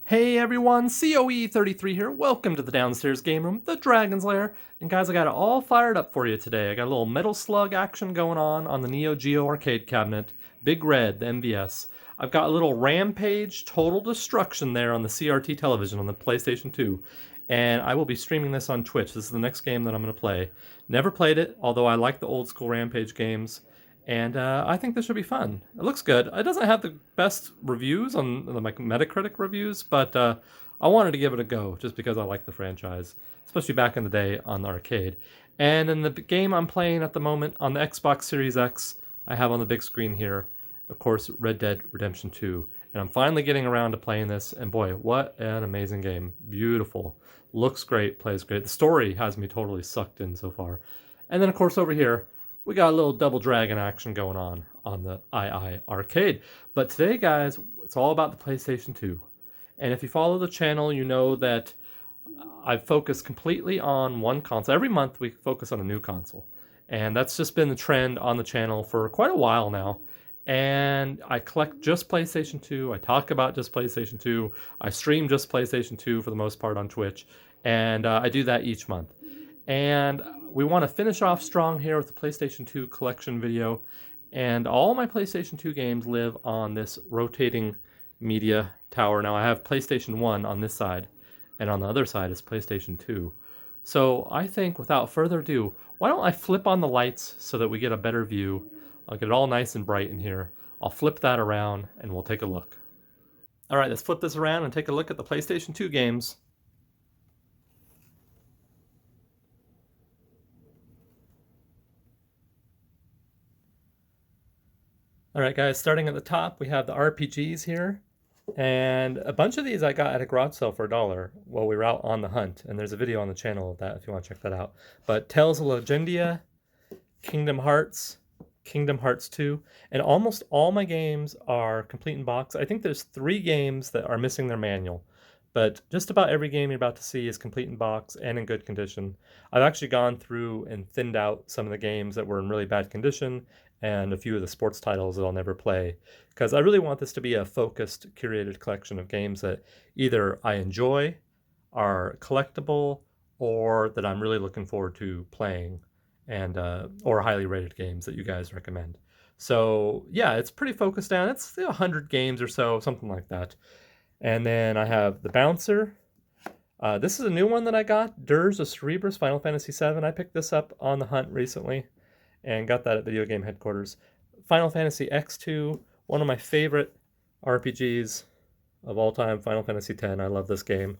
Hey everyone, COE33 here. Welcome to the downstairs game room, the Dragon's Lair. And guys, I got it all fired up for you today. I got a little Metal Slug action going on the Neo Geo arcade cabinet. Big Red, the MVS. I've got a little Rampage Total Destruction there on the CRT television on the PlayStation 2. And I will be streaming this on Twitch. This is the next game that I'm going to play. Never played it, although I like the old school Rampage games. And I think this should be fun. It looks good. It doesn't have the best reviews on the Metacritic reviews, but I wanted to give it a go just because I like the franchise, especially back in the day on the arcade. And in the game I'm playing at the moment on the Xbox Series X, I have on the big screen here, of course, Red Dead Redemption 2. And I'm finally getting around to playing this, and boy, what an amazing game. Beautiful. Looks great, plays great. The story has me totally sucked in so far. And then, of course, over here, we got a little Double Dragon action going on the II arcade. But today, guys, it's all about the PlayStation 2. And if you follow the channel, you know that I've focused completely on one console. Every month we focus on a new console. And that's just been the trend on the channel for quite a while now. And I collect just PlayStation 2. I talk about just PlayStation 2. I stream just PlayStation 2 for the most part on Twitch. And I do that each month. And we want to finish off strong here with the PlayStation 2 collection video. And all my PlayStation 2 games live on this rotating media tower. Now I have PlayStation 1 on this side, and on the other side is PlayStation 2. So I think without further ado, why don't I flip on the lights so that we get a better view. I'll get it all nice and bright in here. I'll flip that around and we'll take a look. All right, let's flip this around and take a look at the PlayStation 2 games. All right, guys, starting at the top, we have the RPGs here. And a bunch of these I got at a garage sale for $1 while we were out on the hunt. And there's a video on the channel of that if you want to check that out. But Tales of Legendia, Kingdom Hearts 2, and almost all my games are complete in box. I think there's 3 games that are missing their manual. But just about every game you're about to see is complete in box and in good condition. I've actually gone through and thinned out some of the games that were in really bad condition and a few of the sports titles that I'll never play, because I really want this to be a focused, curated collection of games that either I enjoy, are collectible, or that I'm really looking forward to playing, and or highly rated games that you guys recommend. So yeah, it's pretty focused down. It's 100 games or so, something like that. And then I have the Bouncer. This is a new one that I got, Dirge of Cerberus, Final Fantasy VII. I picked this up on the hunt recently and got that at Video Game Headquarters. Final Fantasy X2, one of my favorite RPGs of all time, Final Fantasy X. I love this game.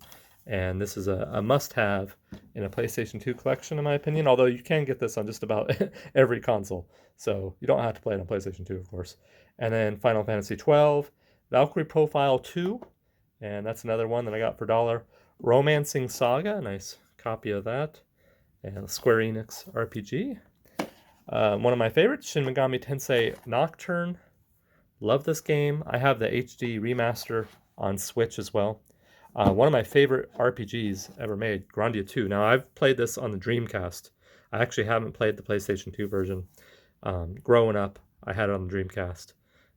And this is a must-have in a PlayStation 2 collection, in my opinion, although you can get this on just about every console. So you don't have to play it on PlayStation 2, of course. And then Final Fantasy 12, Valkyrie Profile 2, and that's another one that I got for $1. Romancing Saga, a nice copy of that. And Square Enix RPG. One of my favorites, Shin Megami Tensei Nocturne. Love this game. I have the HD remaster on Switch as well. One of my favorite RPGs ever made, Grandia 2. Now, I've played this on the Dreamcast. I actually haven't played the PlayStation 2 version. Growing up, I had it on the Dreamcast,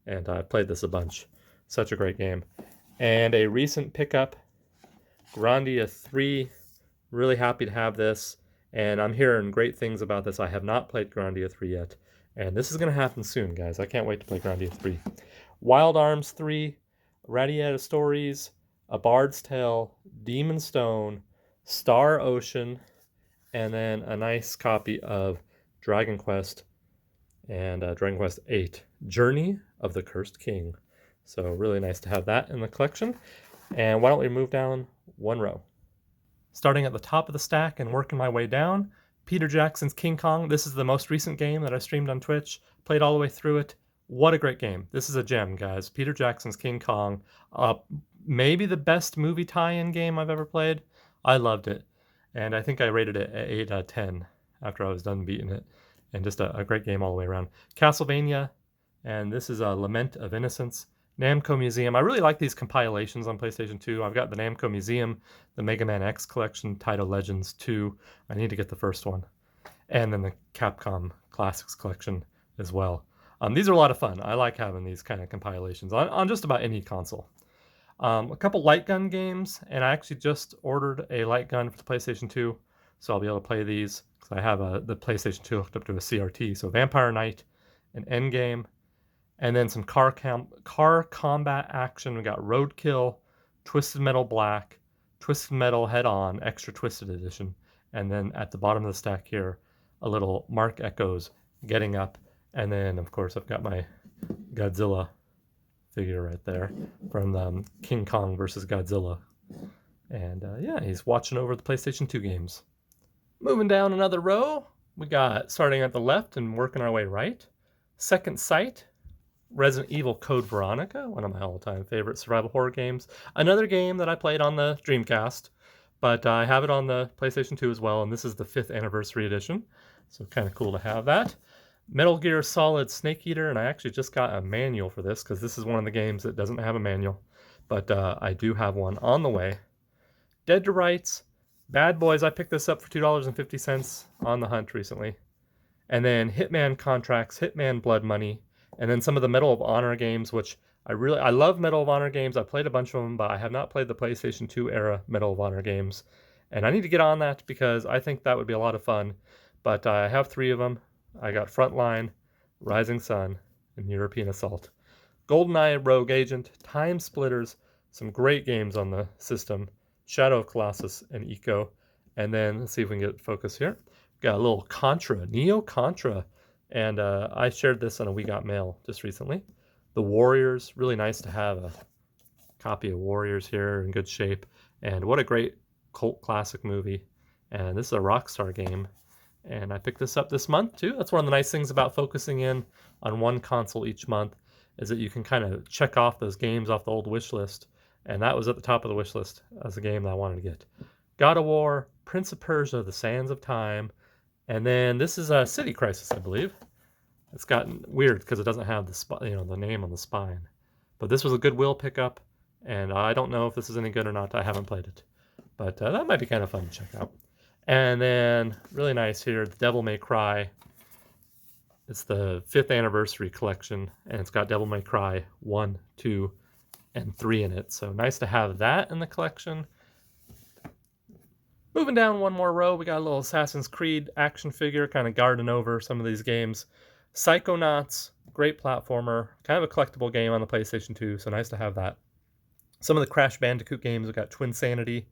and I played this a bunch. Such a great game. And a recent pickup, Grandia 3. Really happy to have this. And I'm hearing great things about this. I have not played Grandia 3 yet. And this is going to happen soon, guys. I can't wait to play Grandia 3. Wild Arms 3, Radiata Stories, A Bard's Tale, Demon Stone, Star Ocean, and then a nice copy of Dragon Quest and Dragon Quest 8, Journey of the Cursed King. So really nice to have that in the collection. And why don't we move down one row? Starting at the top of the stack and working my way down, Peter Jackson's King Kong. This is the most recent game that I streamed on Twitch. Played all the way through it. What a great game. This is a gem, guys. Peter Jackson's King Kong. Maybe the best movie tie-in game I've ever played. I loved it. And I think I rated it at 8 out of 10 after I was done beating it. And just a great game all the way around. Castlevania. And this is a Lament of Innocence. Namco Museum. I really like these compilations on PlayStation 2. I've got the Namco Museum, the Mega Man X collection, Taito Legends 2. I need to get the first one. And then the Capcom Classics collection as well. These are a lot of fun. I like having these kind of compilations on just about any console. A couple light gun games, and I actually just ordered a light gun for the PlayStation 2, so I'll be able to play these because I have the PlayStation 2 hooked up to a CRT. So Vampire Knight, an Endgame, and then some car combat action. We got Roadkill, Twisted Metal Black, Twisted Metal Head On, Extra Twisted Edition, and then at the bottom of the stack here, a little Mark Echoes Getting Up, and then of course I've got my Godzilla figure right there from King Kong versus Godzilla. And yeah, he's watching over the PlayStation 2 games. Moving down another row, we got starting at the left and working our way right. Second Sight, Resident Evil Code Veronica, one of my all-time favorite survival horror games. Another game that I played on the Dreamcast, but I have it on the PlayStation 2 as well, and this is the 5th anniversary edition, so kind of cool to have that. Metal Gear Solid Snake Eater, and I actually just got a manual for this because this is one of the games that doesn't have a manual, but I do have one on the way. Dead to Rights, Bad Boys, I picked this up for $2.50 on the hunt recently. And then Hitman Contracts, Hitman Blood Money, and then some of the Medal of Honor games, which I love Medal of Honor games. I played a bunch of them, but I have not played the PlayStation 2 era Medal of Honor games. And I need to get on that because I think that would be a lot of fun. But I have 3 of them. I got Frontline, Rising Sun, and European Assault. GoldenEye Rogue Agent, Time Splitters, some great games on the system, Shadow of Colossus and Eco. And then let's see if we can get focus here. Got a little Contra, Neo Contra, and I shared this on a We Got Mail just recently. The Warriors, really nice to have a copy of Warriors here in good shape, and what a great cult classic movie. And this is a Rockstar game, and I picked this up this month too. That's one of the nice things about focusing in on one console each month, is that you can kind of check off those games off the old wish list, and that was at the top of the wish list as a game that I wanted to get. God of War, Prince of Persia, The Sands of Time, and then this is a City Crisis, I believe. It's gotten weird because it doesn't have the name on the spine. But this was a Goodwill pickup, and I don't know if this is any good or not. I haven't played it, but that might be kind of fun to check out. And then really nice here, the Devil May Cry. It's the 5th anniversary collection, and it's got Devil May Cry 1, 2, and 3 in it. So nice to have that in the collection. Moving down one more row, we got a little Assassin's Creed action figure, kind of guarding over some of these games. Psychonauts, great platformer, kind of a collectible game on the PlayStation 2, so nice to have that. Some of the Crash Bandicoot games, we got Twin Sanity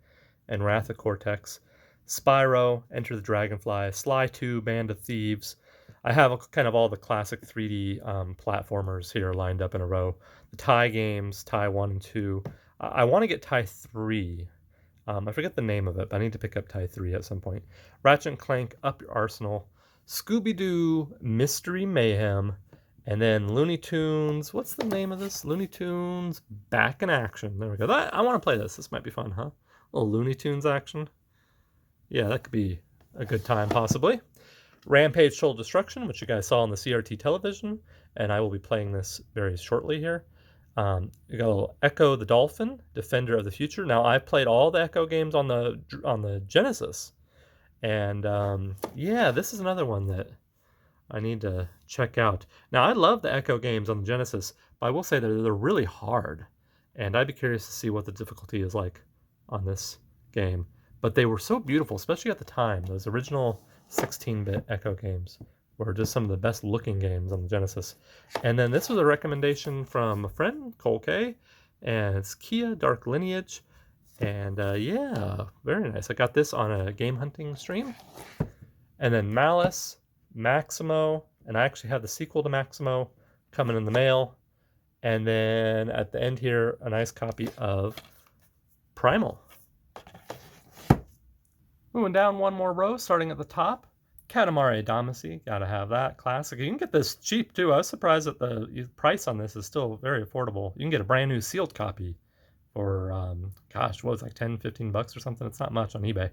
and Wrath of Cortex. Spyro, Enter the Dragonfly, Sly 2, Band of Thieves. I have kind of all the classic 3D platformers here lined up in a row. The Ty games, Ty 1 and 2. I want to get Ty 3. I forget the name of it, but I need to pick up Ty 3 at some point. Ratchet & Clank, Up Your Arsenal. Scooby-Doo, Mystery Mayhem. And then Looney Tunes. What's the name of this? Looney Tunes Back in Action. There we go. I want to play this. This might be fun, huh? A little Looney Tunes action. Yeah, that could be a good time, possibly. Rampage Total Destruction, which you guys saw on the CRT television, and I will be playing this very shortly here. You got a little Echo the Dolphin, Defender of the Future. Now, I've played all the Echo games on the Genesis, and yeah, this is another one that I need to check out. Now, I love the Echo games on the Genesis, but I will say that they're really hard, and I'd be curious to see what the difficulty is like on this game. But they were so beautiful, especially at the time. Those original 16-bit Echo games were just some of the best looking games on the Genesis. And then this was a recommendation from a friend, Cole K, and it's Kia Dark Lineage. And yeah, very nice. I got this on a game hunting stream. And then Malice, Maximo, and I actually have the sequel to Maximo coming in the mail. And then at the end here, a nice copy of Primal. Moving down one more row, starting at the top. Katamari Damacy, gotta have that, classic. You can get this cheap too. I was surprised that the price on this is still very affordable. You can get a brand new sealed copy for, gosh, what was it, like 10, 15 bucks or something? It's not much on eBay.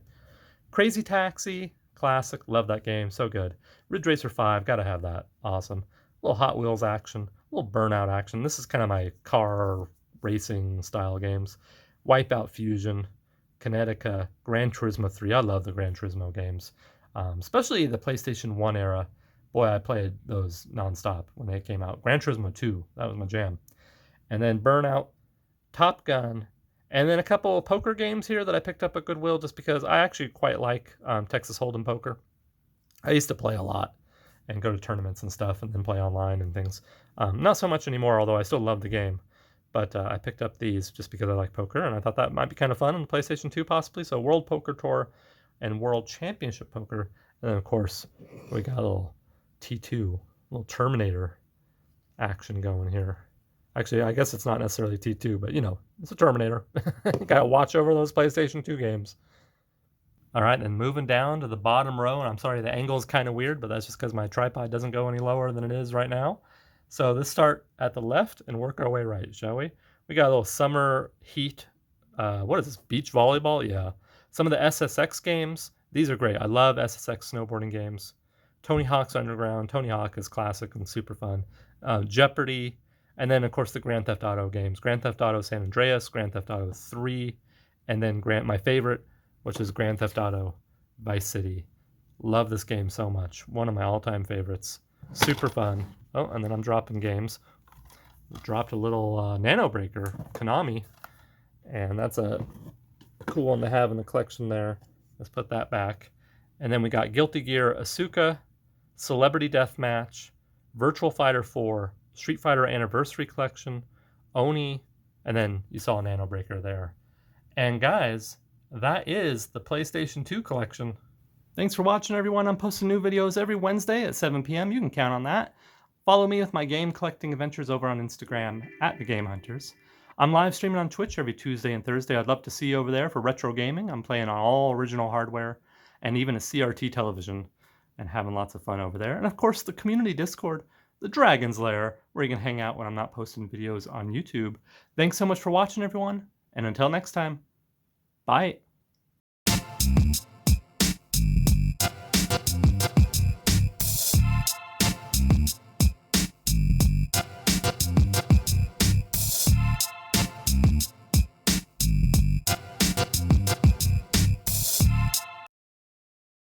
Crazy Taxi, classic, love that game, so good. Ridge Racer 5, gotta have that, awesome. A little Hot Wheels action, a little Burnout action. This is kind of my car racing style games. Wipeout Fusion, Kinetica, Gran Turismo 3. I love the Gran Turismo games, especially the PlayStation 1 era. Boy, I played those nonstop when they came out. Gran Turismo 2, that was my jam. And then Burnout, Top Gun, and then a couple of poker games here that I picked up at Goodwill just because I actually quite like Texas Hold'em poker. I used to play a lot and go to tournaments and stuff and then play online and things. Not so much anymore, although I still love the game. But I picked up these just because I like poker, and I thought that might be kind of fun on the PlayStation 2 possibly. So World Poker Tour and World Championship Poker. And then, of course, we got a little T2, a little Terminator action going here. Actually, I guess it's not necessarily T2, but you know, it's a Terminator. Gotta watch over those PlayStation 2 games. All right, and moving down to the bottom row, and I'm sorry the angle is kind of weird, but that's just because my tripod doesn't go any lower than it is right now. So let's start at the left and work our way right, shall we? We got a little summer heat. What is this, beach volleyball? Yeah. Some of the SSX games, these are great. I love SSX snowboarding games. Tony Hawk's Underground. Tony Hawk is classic and super fun. Jeopardy, and then, of course, the Grand Theft Auto games. Grand Theft Auto San Andreas, Grand Theft Auto 3, and then my favorite, which is Grand Theft Auto Vice City. Love this game so much. One of my all-time favorites. Super fun. Oh, and then I'm dropping games. Dropped a little Nano Breaker, Konami, and that's a cool one to have in the collection there. Let's put that back. And then we got Guilty Gear Asuka, Celebrity Deathmatch, Virtual Fighter 4, Street Fighter Anniversary Collection, Oni, and then you saw a Nano Breaker there. And guys, that is the PlayStation 2 collection. Thanks for watching, everyone. I'm posting new videos every Wednesday at 7 p.m. You can count on that. Follow me with my game collecting adventures over on Instagram at The Game Hunters. I'm live streaming on Twitch every Tuesday and Thursday. I'd love to see you over there for retro gaming. I'm playing on all original hardware and even a CRT television and having lots of fun over there. And of course, the community Discord, the Dragon's Lair, where you can hang out when I'm not posting videos on YouTube. Thanks so much for watching, everyone. And until next time, bye.